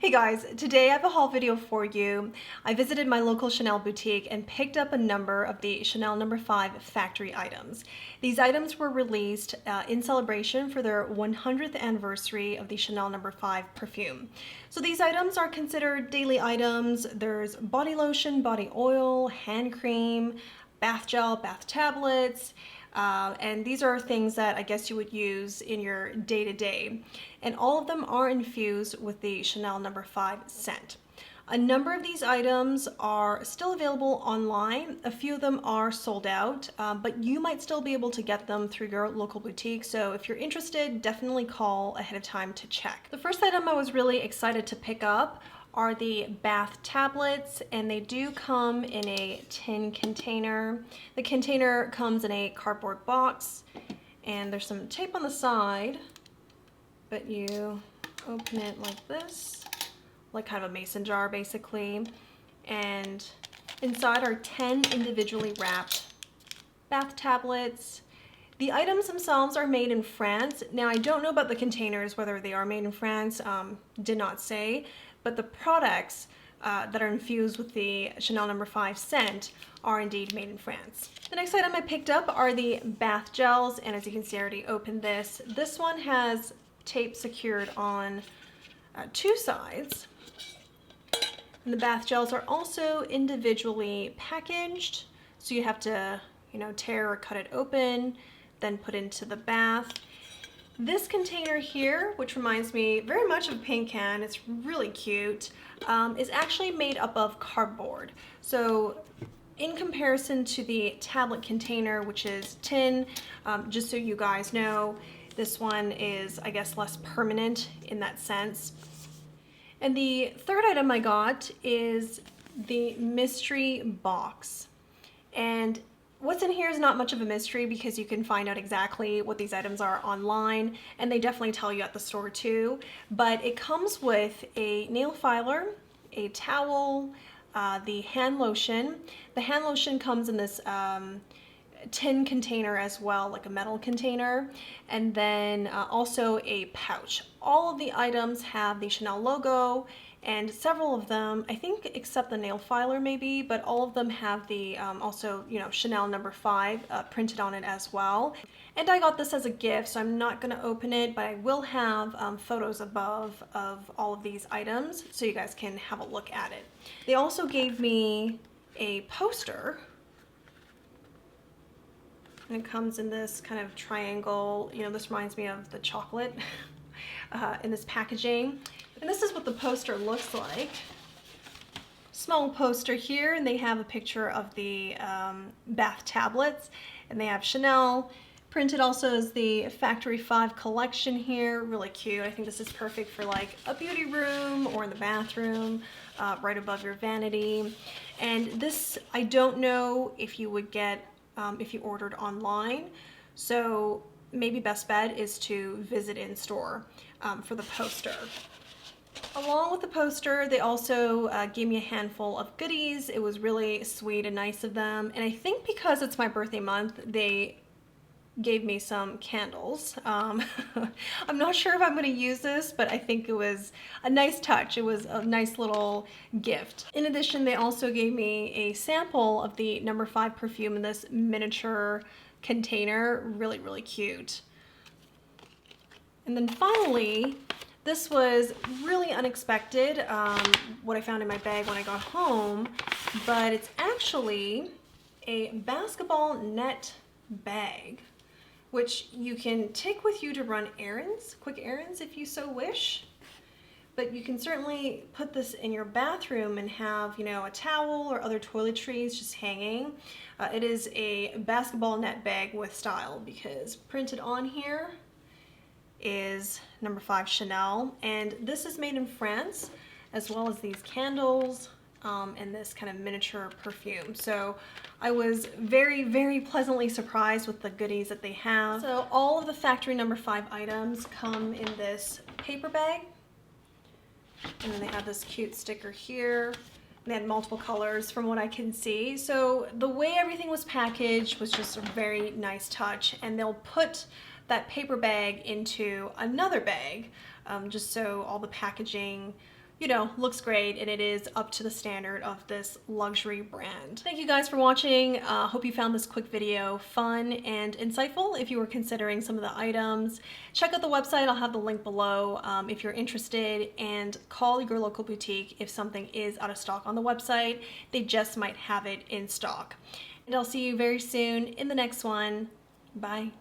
Hey guys, today I have a haul video for you. I visited my local Chanel boutique and picked up a number of the Chanel No. 5 factory items. These items were released in celebration for their 100th anniversary of the Chanel No. 5 perfume. So these items are considered daily items. There's body lotion, body oil, hand cream, bath gel, bath tablets, and these are things that I guess you would use in your day-to-day. And all of them are infused with the Chanel No. 5 scent. A number of these items are still available online. A few of them are sold out, but you might still be able to get them through your local boutique. So if you're interested, definitely call ahead of time to check. The first item I was really excited to pick up are the bath tablets, and they do come in a tin container. The container comes in a cardboard box, and there's some tape on the side, but you open it like this, like kind of a mason jar basically, and inside are 10 individually wrapped bath tablets. The items themselves are made in France. Now I don't know about the containers, whether they are made in France, did not say, but the products that are infused with the Chanel No. 5 scent are indeed made in France. The next item I picked up are the bath gels, and as you can see, I already opened this. This one has tape secured on two sides. And the bath gels are also individually packaged, so you have to, tear or cut it open, then put into the bath. This container here, which reminds me very much of a paint can, it's really cute, is actually made up of cardboard. So in comparison to the tablet container, which is tin, just so you guys know, this one is, I guess, less permanent in that sense. And the third item I got is the mystery box. And what's in here is not much of a mystery because you can find out exactly what these items are online, and they definitely tell you at the store too. But it comes with a nail filer, a towel, the hand lotion. The hand lotion comes in this tin container as well, like a metal container, and then also a pouch. All of the items have the Chanel logo, and several of them, I think except the nail filer maybe, but all of them have the also, Chanel No. 5 printed on it as well. And I got this as a gift, so I'm not going to open it, but I will have photos above of all of these items so you guys can have a look at it. They also gave me a poster, and it comes in this kind of triangle. This reminds me of the chocolate in this packaging. And this is what the poster looks like. Small poster here, and they have a picture of the bath tablets, and they have Chanel printed also as the Factory 5 collection here. Really cute. I think this is perfect for like a beauty room or in the bathroom, right above your vanity. And this, I don't know if you would get if you ordered online. So maybe best bet is to visit in store for the poster. Along with the poster, they also gave me a handful of goodies. It was really sweet and nice of them. And I think because it's my birthday month, they gave me some candles. I'm not sure if I'm going to use this, but I think it was a nice touch. It was a nice little gift. In addition, they also gave me a sample of the No. 5 perfume in this miniature container. Really, really cute. And then finally, this was really unexpected, what I found in my bag when I got home, but it's actually a basketball net bag, which you can take with you to run errands, quick errands if you so wish. But you can certainly put this in your bathroom and have, a towel or other toiletries just hanging. It is a basketball net bag with style because printed on here is No. 5 Chanel, and this is made in France, as well as these candles and this kind of miniature perfume. So I was very, very pleasantly surprised with the goodies that they have. So all of the Factory No. 5 items come in this paper bag, and then they have this cute sticker here. They had multiple colors from what I can see. So the way everything was packaged was just a very nice touch, and they'll put that paper bag into another bag just so all the packaging looks great, and it is up to the standard of this luxury brand. Thank you guys for watching. Hope you found this quick video fun and insightful if you were considering some of the items. Check out the website, I'll have the link below if you're interested, and call your local boutique if something is out of stock on the website. They just might have it in stock. And I'll see you very soon in the next one. Bye.